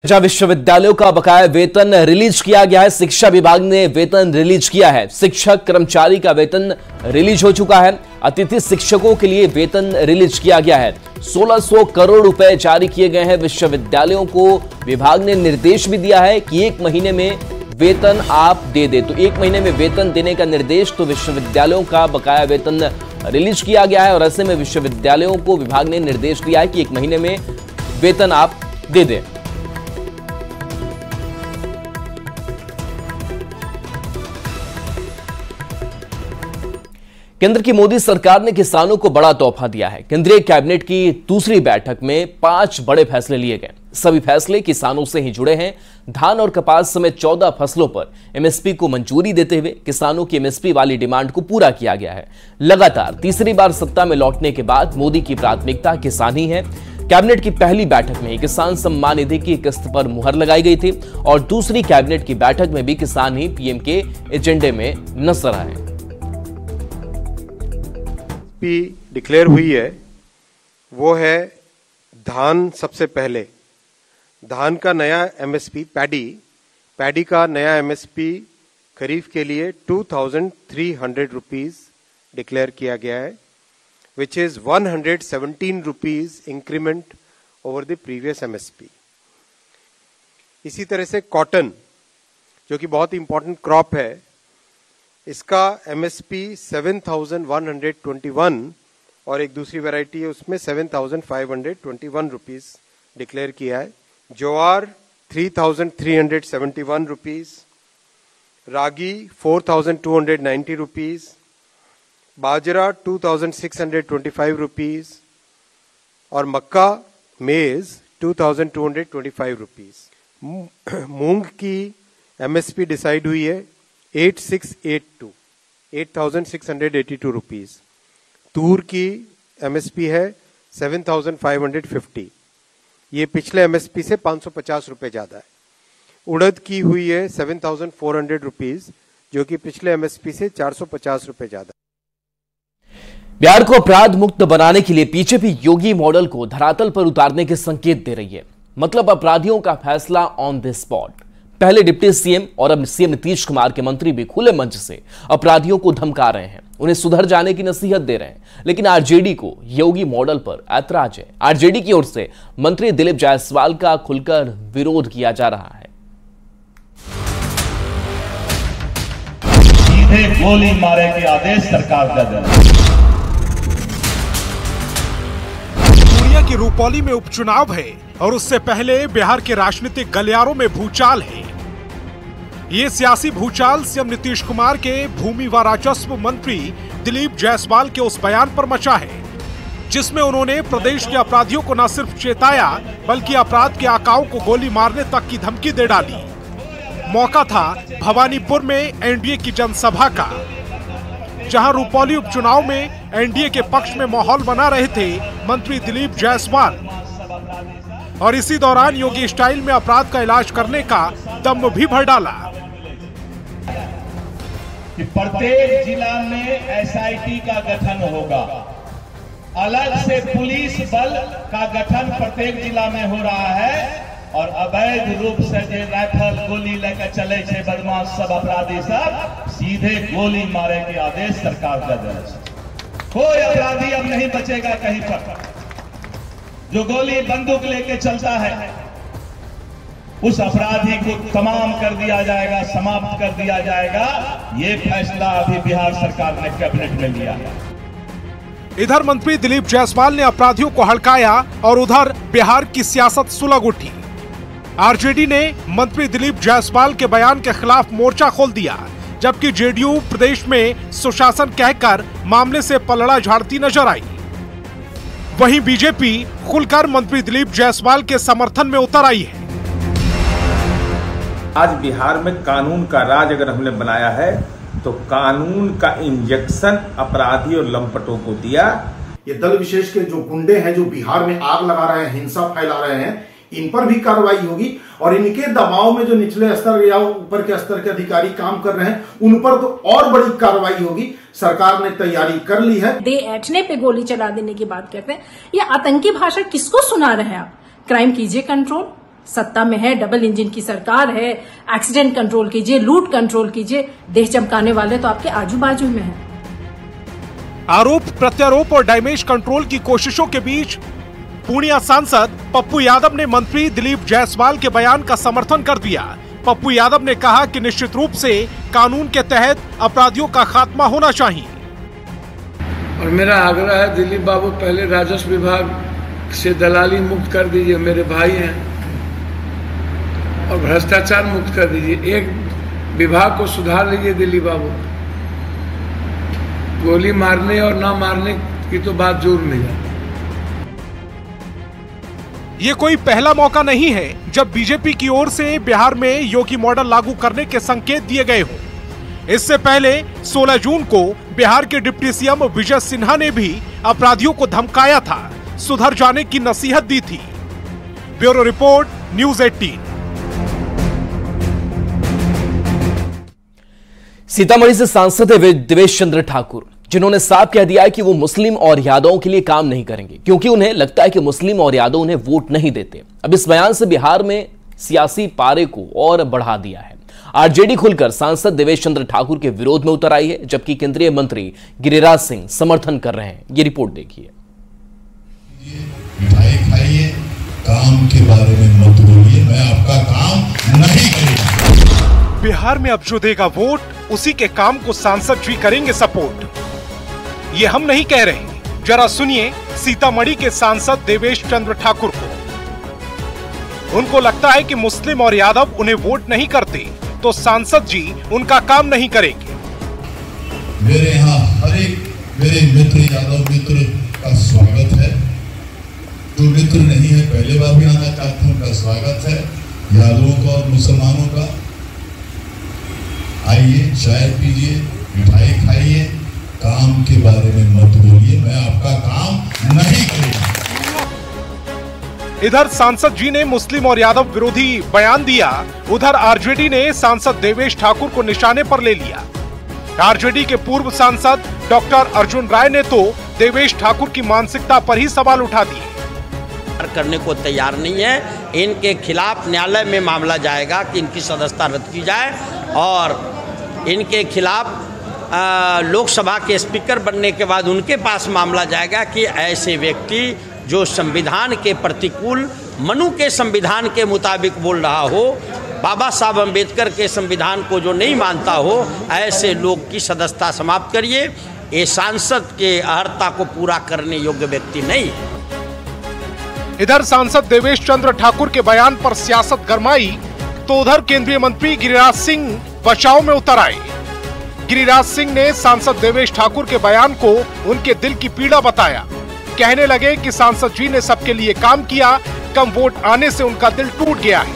जहां विश्वविद्यालयों का बकाया वेतन रिलीज किया गया है। शिक्षा विभाग ने वेतन रिलीज किया है। शिक्षक कर्मचारी का वेतन रिलीज हो चुका है। अतिथि शिक्षकों के लिए वेतन रिलीज किया गया है। 1600 करोड़ रुपए जारी किए गए हैं। विश्वविद्यालयों को विभाग ने निर्देश भी दिया है कि 1 महीने में वेतन आप दे दे। तो 1 महीने में वेतन देने का निर्देश, तो विश्वविद्यालयों का बकाया वेतन रिलीज किया गया है और ऐसे में विश्वविद्यालयों को विभाग ने निर्देश दिया है कि 1 महीने में वेतन आप दे दें। केंद्र की मोदी सरकार ने किसानों को बड़ा तोहफा दिया है। केंद्रीय कैबिनेट की दूसरी बैठक में 5 बड़े फैसले लिए गए। सभी फैसले किसानों से ही जुड़े हैं। धान और कपास समेत 14 फसलों पर एमएसपी को मंजूरी देते हुए किसानों की एमएसपी वाली डिमांड को पूरा किया गया है। लगातार तीसरी बार सत्ता में लौटने के बाद मोदी की प्राथमिकता किसान ही है। कैबिनेट की पहली बैठक में ही किसान सम्मान निधि की किस्त पर मुहर लगाई गई थी और दूसरी कैबिनेट की बैठक में भी किसान ही पीएम के एजेंडे में नजर आए। डिक्लेयर हुई है वो है धान। सबसे पहले धान का नया एमएसपी, पैडी का नया एमएसपी खरीफ के लिए 2300 रुपीज डिक्लेयर किया गया है, which is 117 rupees increment over the previous MSP. इसी तरह से कॉटन, जो कि बहुत इंपॉर्टेंट क्रॉप है, इसका एमएसपी 7121 और एक दूसरी वैरायटी है उसमें 7521 रुपीज डिक्लेयर किया है। ज्वार 3371 रुपीज, रागी 4290 रुपीज, बाजरा 2625 रुपीज और मक्का मेज 2225 रुपीज। मूंग की एमएसपी डिसाइड हुई है 8682 रुपीज। तूर की एमएसपी है 7550। ये पिछले एमएसपी से 550 रुपए ज्यादा है। उड़द की हुई है 7400 रुपीज, जो कि पिछले एमएसपी से 450 रुपए ज्यादा है। बिहार को अपराध मुक्त बनाने के लिए बीजेपी योगी मॉडल को धरातल पर उतारने के संकेत दे रही है। मतलब अपराधियों का फैसला ऑन द स्पॉट। पहले डिप्टी सीएम और अब सीएम नीतीश कुमार के मंत्री भी खुले मंच से अपराधियों को धमका रहे हैं, उन्हें सुधर जाने की नसीहत दे रहे हैं। लेकिन आरजेडी को योगी मॉडल पर ऐतराज है। आरजेडी की ओर से मंत्री दिलीप जायसवाल का खुलकर विरोध किया जा रहा है। सीधे गोली मारे के आदेश सरकार का दे रहा है। पूर्णिया की रूपौली में उपचुनाव है और उससे पहले बिहार के राजनीतिक गलियारों में भूचाल है। ये सियासी भूचाल सीएम नीतीश कुमार के भूमि व राजस्व मंत्री दिलीप जायसवाल के उस बयान पर मचा है, जिसमें उन्होंने प्रदेश के अपराधियों को न सिर्फ चेताया बल्कि अपराध के आकाओं को गोली मारने तक की धमकी दे डाली। मौका था भवानीपुर में एनडीए की जनसभा का, जहां रूपौली उपचुनाव में एनडीए के पक्ष में माहौल बना रहे थे मंत्री दिलीप जायसवाल। और इसी दौरान योगी स्टाइल में अपराध का इलाज करने का दम भी भर डाला कि प्रत्येक जिला में एसआईटी का गठन होगा, अलग से पुलिस बल का गठन प्रत्येक जिला में हो रहा है और अवैध रूप से जो राइफल गोली लेकर चले थे बदमाश सब अपराधी सब, सीधे गोली मारे के आदेश सरकार का दे रहा है। कोई अपराधी अब नहीं बचेगा कहीं पर। जो गोली बंदूक लेके चलता है उस अपराधी को तमाम कर दिया जाएगा, समाप्त कर दिया जाएगा। ये फैसला अभी बिहार सरकार ने कैबिनेट में लिया है। इधर मंत्री दिलीप जायसवाल ने अपराधियों को हड़काया और उधर बिहार की सियासत सुलग उठी। आरजेडी ने मंत्री दिलीप जायसवाल के बयान के खिलाफ मोर्चा खोल दिया, जबकि जेडीयू प्रदेश में सुशासन कहकर मामले से पलड़ा झाड़ती नजर आई। वहीं बीजेपी खुलकर मंत्री दिलीप जायसवाल के समर्थन में उतर आई है। आज बिहार में कानून का राज अगर हमने बनाया है तो कानून का इंजेक्शन अपराधी और लंपटों को दिया। ये दल विशेष के जो गुंडे हैं, जो बिहार में आग लगा रहे हैं, हिंसा फैला रहे हैं, इन पर भी कार्रवाई होगी और इनके दबाव में जो निचले स्तर या ऊपर के स्तर के अधिकारी काम कर रहे हैं उन पर तो और बड़ी कार्रवाई होगी। सरकार ने तैयारी कर ली है। दे ऐठने पे गोली चला देने की बात कहते हैं। ये आतंकी भाषा किसको सुना रहे हैं आप? क्राइम कीजिए कंट्रोल, सत्ता में है, डबल इंजन की सरकार है, एक्सीडेंट कंट्रोल कीजिए, लूट कंट्रोल कीजिए, देह चमकाने वाले तो आपके आजू बाजू में हैं। आरोप प्रत्यारोप और डैमेज कंट्रोल की कोशिशों के बीच पूर्णिया सांसद पप्पू यादव ने मंत्री दिलीप जायसवाल के बयान का समर्थन कर दिया। पप्पू यादव ने कहा कि निश्चित रूप से कानून के तहत अपराधियों का खात्मा होना चाहिए। और मेरा आग्रह है दिलीप बाबू, पहले राजस्व विभाग से दलाली मुक्त कर दीजिए, मेरे भाई हैं, और भ्रष्टाचार मुक्त कर दीजिए। एक विभाग को सुधार लीजिए दिलीप बाबू। गोली मारने और ना मारने की तो बात जोर नहीं है। ये कोई पहला मौका नहीं है जब बीजेपी की ओर से बिहार में योगी मॉडल लागू करने के संकेत दिए गए हों। इससे पहले 16 जून को बिहार के डिप्टी सीएम विजय सिन्हा ने भी अपराधियों को धमकाया था, सुधर जाने की नसीहत दी थी। Bureau report, news 18। सीतामढ़ी से सांसद है देवेश चंद्र ठाकुर, जिन्होंने साफ कह दिया है कि वो मुस्लिम और यादवों के लिए काम नहीं करेंगे, क्योंकि उन्हें लगता है कि मुस्लिम और यादव उन्हें वोट नहीं देते। अब इस बयान से बिहार में सियासी पारे को और बढ़ा दिया है। आरजेडी खुलकर सांसद देवेश चंद्र ठाकुर के विरोध में उतर आई है, जबकि केंद्रीय मंत्री गिरिराज सिंह समर्थन कर रहे हैं। ये रिपोर्ट देखिए। मिठाई खाइए, काम के बारे में मत बोलिए, मैं आपका काम नहीं करूंगा। बिहार में अब जो देगा वोट, उसी के काम को सांसद जी करेंगे सपोर्ट। ये हम नहीं कह रहे, जरा सुनिए सीतामढ़ी के सांसद देवेश चंद्र ठाकुर को। उनको लगता है कि मुस्लिम और यादव उन्हें वोट नहीं करते, तो सांसद जी उनका काम नहीं करेंगे। मेरे यहाँ हर एक मेरे मित्र यादव मित्र का स्वागत है। जो मित्र नहीं है पहले बार भी आना चाहते हैं, उनका स्वागत है। यादवों का और मुसलमानों का आइए, चाय पीजिए, मिठाई खाइए, काम के बारे में मत बोलिए, मैं आपका काम नहीं करूंगा। इधर सांसद जी ने मुस्लिम और यादव विरोधी बयान दिया, उधर आरजेडी ने सांसद देवेश ठाकुर को निशाने पर ले लिया। आरजेडी के पूर्व सांसद डॉक्टर अर्जुन राय ने तो देवेश ठाकुर की मानसिकता पर ही सवाल उठा दिए। करने को तैयार नहीं है, इनके खिलाफ न्यायालय में मामला जाएगा कि इनकी सदस्यता रद्द की जाए, और इनके खिलाफ लोकसभा के स्पीकर बनने के बाद उनके पास मामला जाएगा कि ऐसे व्यक्ति जो संविधान के प्रतिकूल, मनु के संविधान के मुताबिक बोल रहा हो, बाबा साहब अम्बेडकर के संविधान को जो नहीं मानता हो, ऐसे लोग की सदस्यता समाप्त करिए। ये सांसद के अर्हता को पूरा करने योग्य व्यक्ति नहीं है। इधर सांसद देवेश चंद्र ठाकुर के बयान पर सियासत गरमाई, तो उधर केंद्रीय मंत्री गिरिराज सिंह बचाव में उतर आए। गिरिराज सिंह ने सांसद देवेश ठाकुर के बयान को उनके दिल की पीड़ा बताया। कहने लगे कि सांसद जी ने सबके लिए काम किया, कम वोट आने से उनका दिल टूट गया है।